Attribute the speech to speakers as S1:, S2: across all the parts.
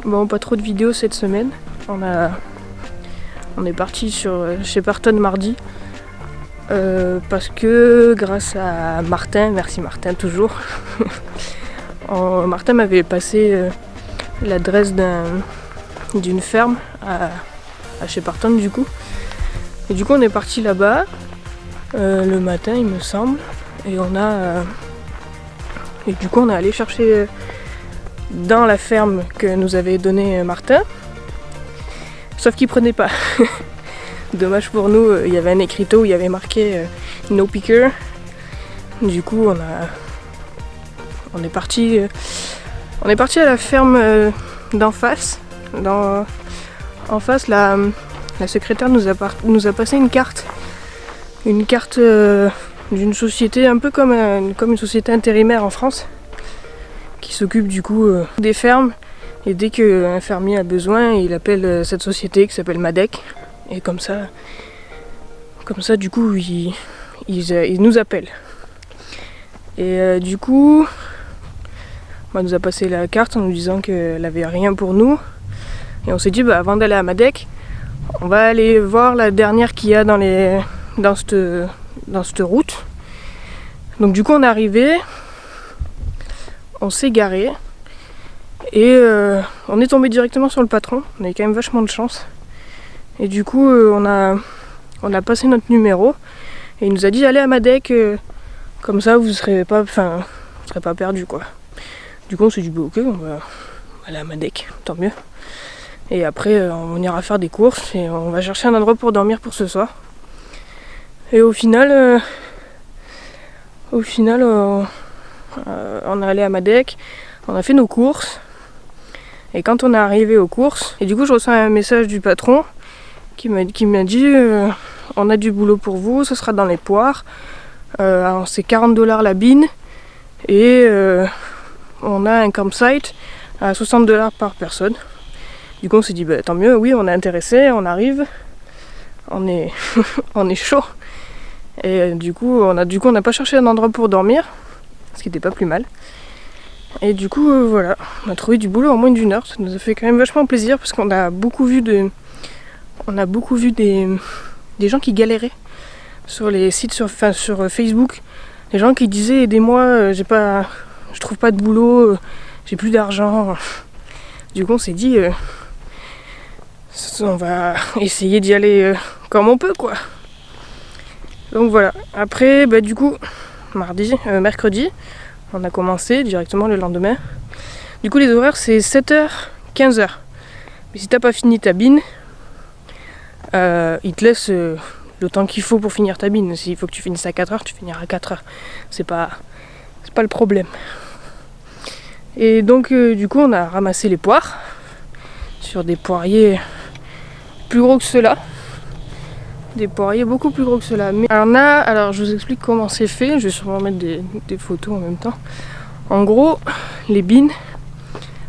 S1: Bon, pas trop de vidéos cette semaine. On est parti chez Shepperton mardi parce que grâce à Martin, merci Martin toujours, Martin m'avait passé l'adresse d'une ferme à Shepperton du coup. Et du coup on est parti là-bas le matin il me semble et du coup on est allé chercher dans la ferme que nous avait donnée Martin, sauf qu'il prenait pas. Dommage pour nous, il y avait un écriteau où il y avait marqué no picker. Du coup on est parti à la ferme d'en face. En face la secrétaire nous a passé une carte d'une société un peu comme une société intérimaire en France, qui s'occupe du coup des fermes, et dès qu'un fermier a besoin, il appelle cette société qui s'appelle Madec, et comme ça du coup il nous appelle. Et du coup on nous a passé la carte en nous disant qu'elle avait rien pour nous, et on s'est dit avant d'aller à Madec, on va aller voir la dernière qu'il y a dans cette route. Donc du coup on est arrivé, on s'est garé et on est tombé directement sur le patron. On avait quand même vachement de chance. Et du coup on a passé notre numéro et il nous a dit allez à Madec, comme ça vous serez pas perdu quoi. Du coup on s'est dit ok, on va aller à Madec, tant mieux. Et après on ira faire des courses et on va chercher un endroit pour dormir pour ce soir. Et au final on est allé à Madec, on a fait nos courses, et quand on est arrivé aux courses, et du coup je reçois un message du patron qui m'a dit on a du boulot pour vous, ce sera dans les poires, c'est 40$ la bine, et on a un campsite à 60$ par personne. Du coup on s'est dit tant mieux, oui on est intéressé, on arrive, on est chaud. Et du coup on n'a pas cherché un endroit pour dormir, ce qui était pas plus mal. Et du coup voilà, on a trouvé du boulot en moins d'1 heure. Ça nous a fait quand même vachement plaisir parce qu'on a beaucoup vu des gens qui galéraient sur les sites, sur Facebook, des gens qui disaient aidez-moi, je trouve pas de boulot, j'ai plus d'argent. Du coup on s'est dit on va essayer d'y aller comme on peut quoi. Donc voilà, après du coup mercredi, on a commencé directement le lendemain. Du coup les horaires c'est 7h, 15h. Mais si t'as pas fini ta bine, il te laisse le temps qu'il faut pour finir ta bine. S'il faut que tu finisses à 4h, tu finiras à 4h. C'est pas le problème. Et donc du coup on a ramassé les poires sur des poiriers plus gros que ceux-là. des poiriers beaucoup plus gros que ceux-là. Mais alors je vous explique comment c'est fait, je vais sûrement mettre des photos en même temps. En gros, les bines,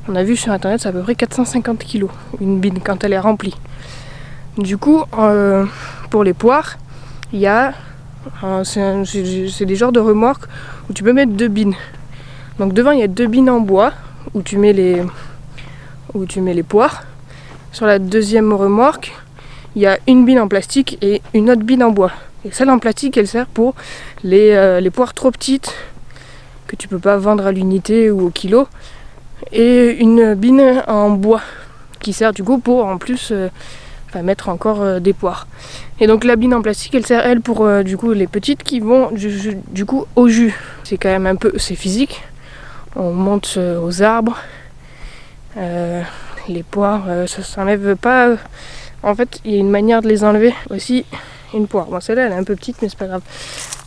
S1: on a vu sur internet, c'est à peu près 450 kg une bine quand elle est remplie. Du coup, pour les poires, il y a c'est des genres de remorques où tu peux mettre 2 bines. Donc devant il y a 2 bines en bois où tu mets les poires. Sur la deuxième remorque, il y a une bine en plastique et une autre bine en bois. Et celle en plastique, elle sert pour les poires trop petites que tu peux pas vendre à l'unité ou au kilo. Et une bine en bois qui sert du coup pour en plus mettre encore des poires. Et donc la bine en plastique, elle sert elle pour du coup les petites qui vont du coup au jus. C'est quand même c'est physique. On monte aux arbres. Les poires, ça s'enlève pas. En fait, il y a une manière de les enlever aussi. Une poire. Bon, celle-là, elle est un peu petite, mais c'est pas grave.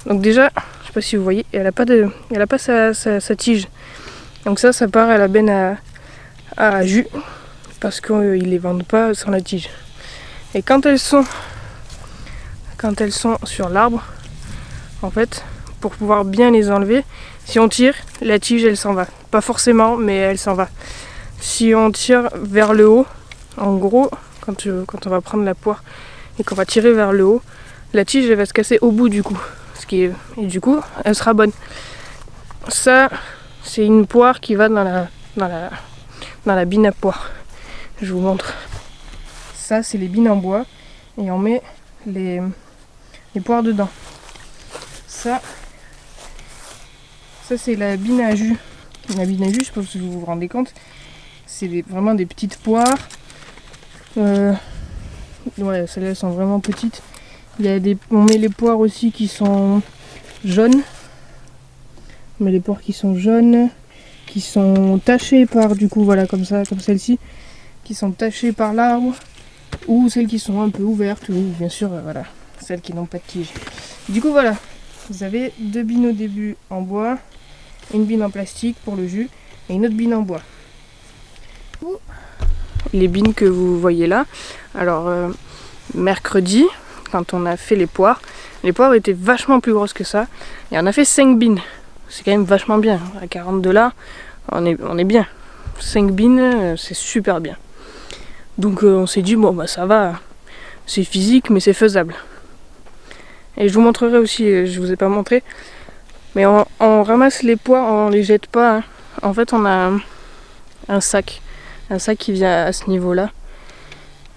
S1: Donc déjà, je sais pas si vous voyez, elle a pas sa tige. Donc ça part à la benne à jus parce qu'ils les vendent pas sans la tige. Et quand elles sont sur l'arbre, en fait, pour pouvoir bien les enlever, si on tire, la tige elle s'en va. Pas forcément, mais elle s'en va. Si on tire vers le haut, en gros, quand on va prendre la poire et qu'on va tirer vers le haut, la tige elle va se casser au bout du coup. Et du coup, elle sera bonne. Ça, c'est une poire qui va dans la bine à poire. Je vous montre. Ça, c'est les bines en bois et on met les poires dedans. Ça c'est la bine à jus. La bine à jus, je sais pas si vous vous rendez compte, c'est vraiment des petites poires. Ouais, celles-là sont vraiment petites. On met les poires aussi qui sont jaunes. On met les poires qui sont jaunes, qui sont tachées par du coup, voilà, comme ça, comme celle-ci, qui sont tachées par l'arbre. Ou celles qui sont un peu ouvertes, ou bien sûr, voilà, celles qui n'ont pas de tige. Du coup, voilà, vous avez 2 bines au début en bois, une bine en plastique pour le jus, et une autre bine en bois. Les bines que vous voyez là, alors mercredi, quand on a fait les poires étaient vachement plus grosses que ça, et on a fait 5 bines. C'est quand même vachement bien, à $40, on est bien. 5 bines, c'est super bien. Donc on s'est dit, bon bah ça va, c'est physique mais c'est faisable. Et je vous montrerai aussi, je vous ai pas montré, mais on ramasse les poires, on les jette pas. Hein. En fait on a un sac qui vient à ce niveau-là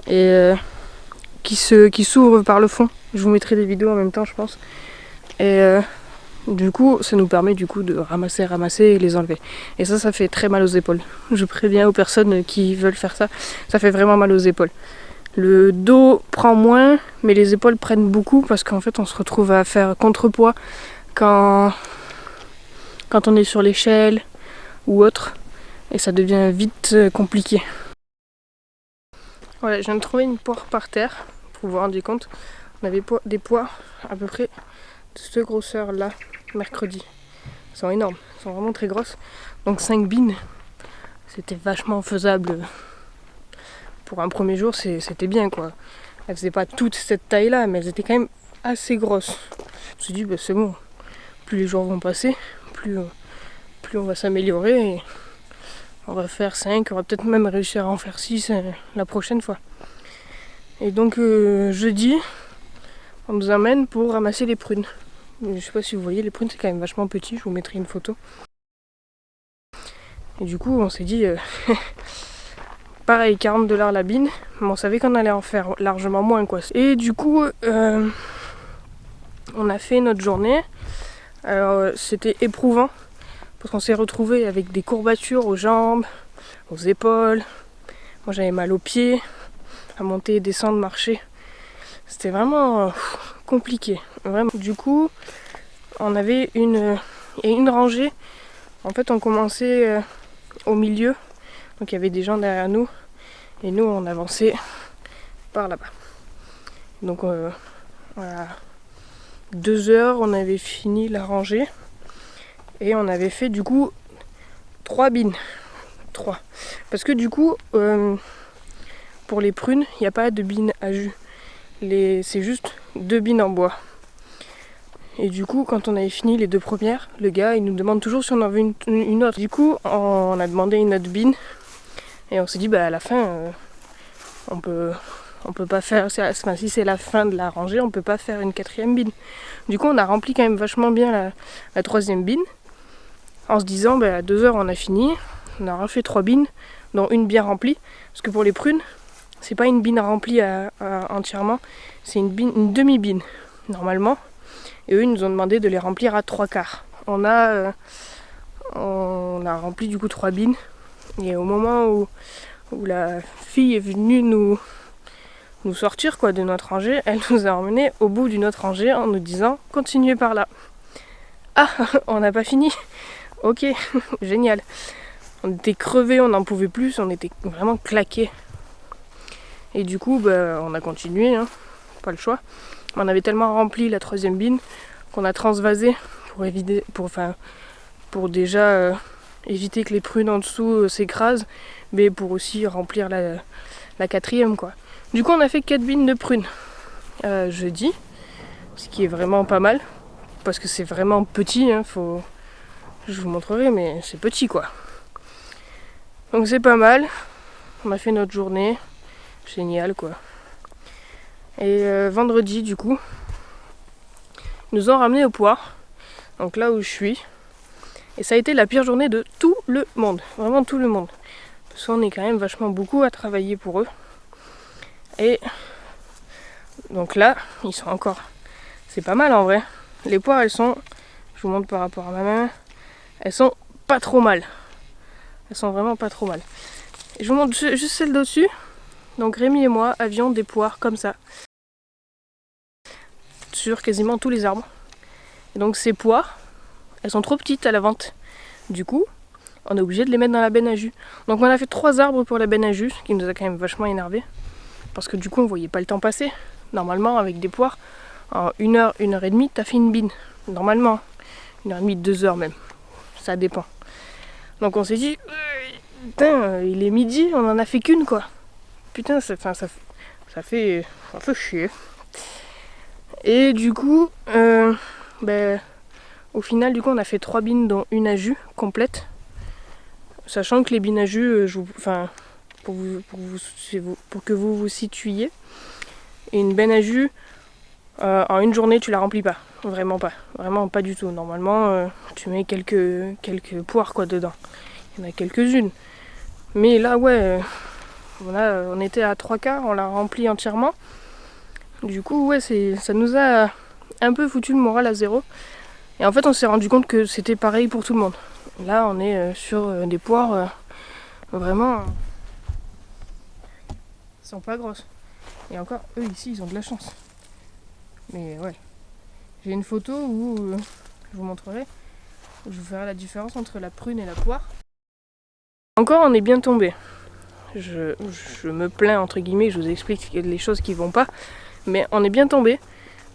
S1: et qui s'ouvre par le fond. Je vous mettrai des vidéos en même temps je pense. Et du coup ça nous permet du coup de ramasser et les enlever. Et ça fait très mal aux épaules. Je préviens aux personnes qui veulent faire ça, ça fait vraiment mal aux épaules. Le dos prend moins, mais les épaules prennent beaucoup parce qu'en fait on se retrouve à faire contrepoids quand on est sur l'échelle ou autre, et ça devient vite compliqué. Voilà, je viens de trouver une poire par terre, pour vous rendre compte. On avait des poires à peu près de cette grosseur là, mercredi. Elles sont énormes, elles sont vraiment très grosses. Donc 5 bines, c'était vachement faisable. Pour un premier jour, c'était bien quoi. Elles faisaient pas toute cette taille là, mais elles étaient quand même assez grosses. Je me suis dit, bah, c'est bon, plus les jours vont passer, plus on va s'améliorer. Et on va faire 5, on va peut-être même réussir à en faire 6 la prochaine fois. Et donc jeudi, on nous emmène pour ramasser les prunes. Je sais pas si vous voyez, les prunes c'est quand même vachement petit, je vous mettrai une photo. Et du coup on s'est dit... pareil, $40 la bine, mais on savait qu'on allait en faire largement moins quoi. Et du coup, on a fait notre journée. Alors c'était éprouvant parce qu'on s'est retrouvé avec des courbatures aux jambes, aux épaules. Moi j'avais mal aux pieds, à monter et descendre, marcher. C'était vraiment compliqué. Vraiment. Du coup, on avait une rangée. En fait, on commençait au milieu. Donc il y avait des gens derrière nous et nous on avançait par là-bas. Donc voilà, 2 heures on avait fini la rangée et on avait fait du coup 3 bines. 3. Parce que du coup pour les prunes il n'y a pas de bine à jus. c'est juste 2 bines en bois. Et du coup, quand on avait fini les 2 premières, le gars il nous demande toujours si on en veut une autre. Du coup, on a demandé une autre bine et on s'est dit à la fin, on peut pas faire, enfin, si c'est la fin de la rangée, on peut pas faire une 4e bine. Du coup, on a rempli quand même vachement bien la 3e bine en se disant à 2 heures on a fini, on a refait 3 bines, dont une bien remplie, parce que pour les prunes, c'est pas une bine remplie entièrement, c'est une demi-bine normalement. Et eux, ils nous ont demandé de les remplir à 3/4. On a rempli du coup 3 bines. Et au moment où la fille est venue nous sortir de notre rangée, elle nous a emmenés au bout d'une autre rangée en nous disant « Continuez par là ». Ah, on n'a pas fini. Ok, génial. On était crevés, on n'en pouvait plus, on était vraiment claqués. Et du coup, on a continué, hein, pas le choix. On avait tellement rempli la 3e bine qu'on a transvasé pour déjà éviter que les prunes en dessous s'écrasent, mais pour aussi remplir la 4e quoi. Du coup on a fait 4 bines de prunes jeudi, ce qui est vraiment pas mal, parce que c'est vraiment petit, hein, je vous montrerai, mais c'est petit quoi. Donc c'est pas mal, on a fait notre journée, génial quoi. Et vendredi du coup, ils nous ont ramené aux poires, donc là où je suis. Et ça a été la pire journée de tout le monde, vraiment tout le monde. Parce qu'on est quand même vachement beaucoup à travailler pour eux. Et donc là, ils sont encore... C'est pas mal en vrai. Les poires, elles sont... Je vous montre par rapport à ma main. Elles sont pas trop mal. Elles sont vraiment pas trop mal. Et je vous montre juste celle d'au-dessus. Donc Rémi et moi avions des poires comme ça. Sur quasiment tous les arbres. Et donc ces poires, elles sont trop petites à la vente. Du coup, on est obligé de les mettre dans la benne à jus. Donc on a fait 3 arbres pour la benne à jus, ce qui nous a quand même vachement énervé. Parce que du coup, on voyait pas le temps passer. Normalement, avec des poires, en 1 heure, 1 heure et demie, t'as fait une bine. Normalement, 1 heure et demie, 2 heures même. Ça dépend. Donc on s'est dit, putain, il est midi, on en a fait qu'une quoi. Putain, ça fait chier. Et du coup, au final, du coup, on a fait 3 bines, dont une à jus complète. Sachant que les bines à jus, pour que vous vous situiez, une benne à jus, en une journée, tu la remplis pas. Vraiment pas du tout. Normalement, tu mets quelques poires quoi dedans. Il y en a quelques-unes. Mais là, ouais, on était à 3/4, on l'a rempli entièrement. Du coup, ouais, ça nous a un peu foutu le moral à zéro. Et en fait, on s'est rendu compte que c'était pareil pour tout le monde. Là, on est sur des poires vraiment... Ils sont pas grosses. Et encore, eux ici, ils ont de la chance. Mais ouais. J'ai une photo où je vous montrerai. Je vous ferai la différence entre la prune et la poire. Encore, on est bien tombé. Je me plains, entre guillemets, je vous explique les choses qui vont pas. Mais on est bien tombé,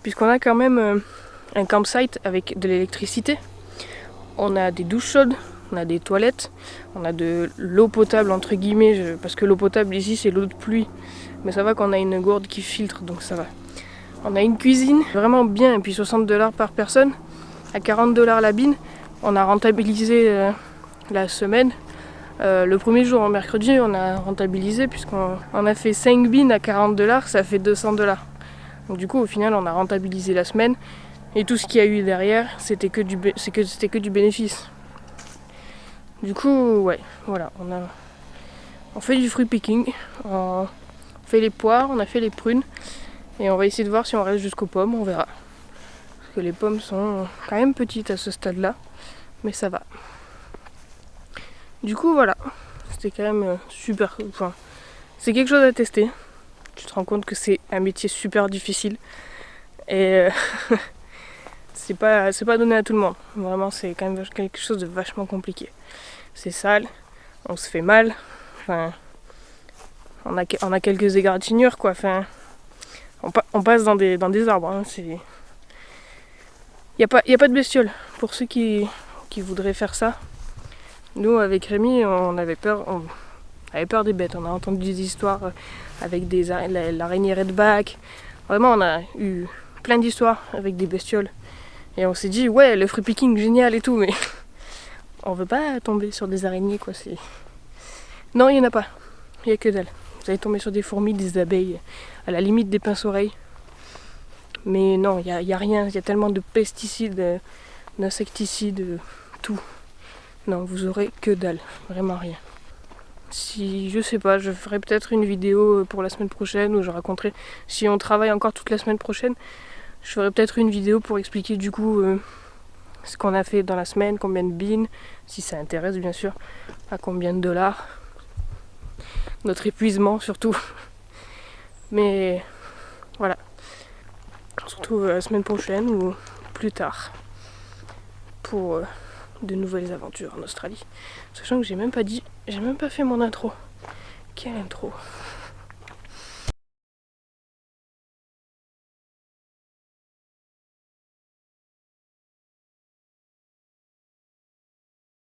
S1: puisqu'on a quand même un campsite avec de l'électricité. On a des douches chaudes, on a des toilettes, on a de l'eau potable, entre guillemets, parce que l'eau potable ici c'est l'eau de pluie. Mais ça va qu'on a une gourde qui filtre, donc ça va. On a une cuisine, vraiment bien, et puis 60$ par personne, à 40$ la bine. On a rentabilisé la semaine. Le premier jour, en mercredi, on a rentabilisé, puisqu'on a fait 5 bines à 40$, ça fait 200$. Donc du coup, au final, on a rentabilisé la semaine. Et tout ce qu'il y a eu derrière, c'était que du bénéfice. Du coup, ouais, voilà, on fait du fruit picking, on fait les poires, on a fait les prunes, et on va essayer de voir si on reste jusqu'aux pommes, on verra. Parce que les pommes sont quand même petites à ce stade-là, mais ça va. Du coup, voilà, c'était quand même super, enfin, c'est quelque chose à tester. Tu te rends compte que c'est un métier super difficile, et c'est pas donné à tout le monde. Vraiment, c'est quand même quelque chose de vachement compliqué. C'est sale, on se fait mal, enfin, on a quelques égratignures quoi, enfin, on passe dans des arbres, hein, il y a pas de bestioles pour ceux qui voudraient faire ça. Nous avec Rémi, on avait peur des bêtes, on a entendu des histoires avec l'araignée redback, Vraiment, on a eu plein d'histoires avec des bestioles. Et on s'est dit, ouais, le free picking, génial et tout, mais on veut pas tomber sur des araignées, quoi. Non, il n'y en a pas. Il n'y a que dalle. Vous allez tomber sur des fourmis, des abeilles, à la limite des pince-oreilles. Mais non, il n'y a rien. Il y a tellement de pesticides, d'insecticides, tout. Non, vous aurez que dalle. Vraiment rien. Si, je sais pas, je ferai peut-être une vidéo pour la semaine prochaine où je raconterai, si on travaille encore toute la semaine prochaine, je ferai peut-être une vidéo pour expliquer du coup ce qu'on a fait dans la semaine, combien de bins, si ça intéresse bien sûr, à combien de dollars, notre épuisement surtout. Mais voilà, on se retrouve la semaine prochaine ou plus tard pour de nouvelles aventures en Australie. Sachant que j'ai même pas fait mon intro. Quelle intro!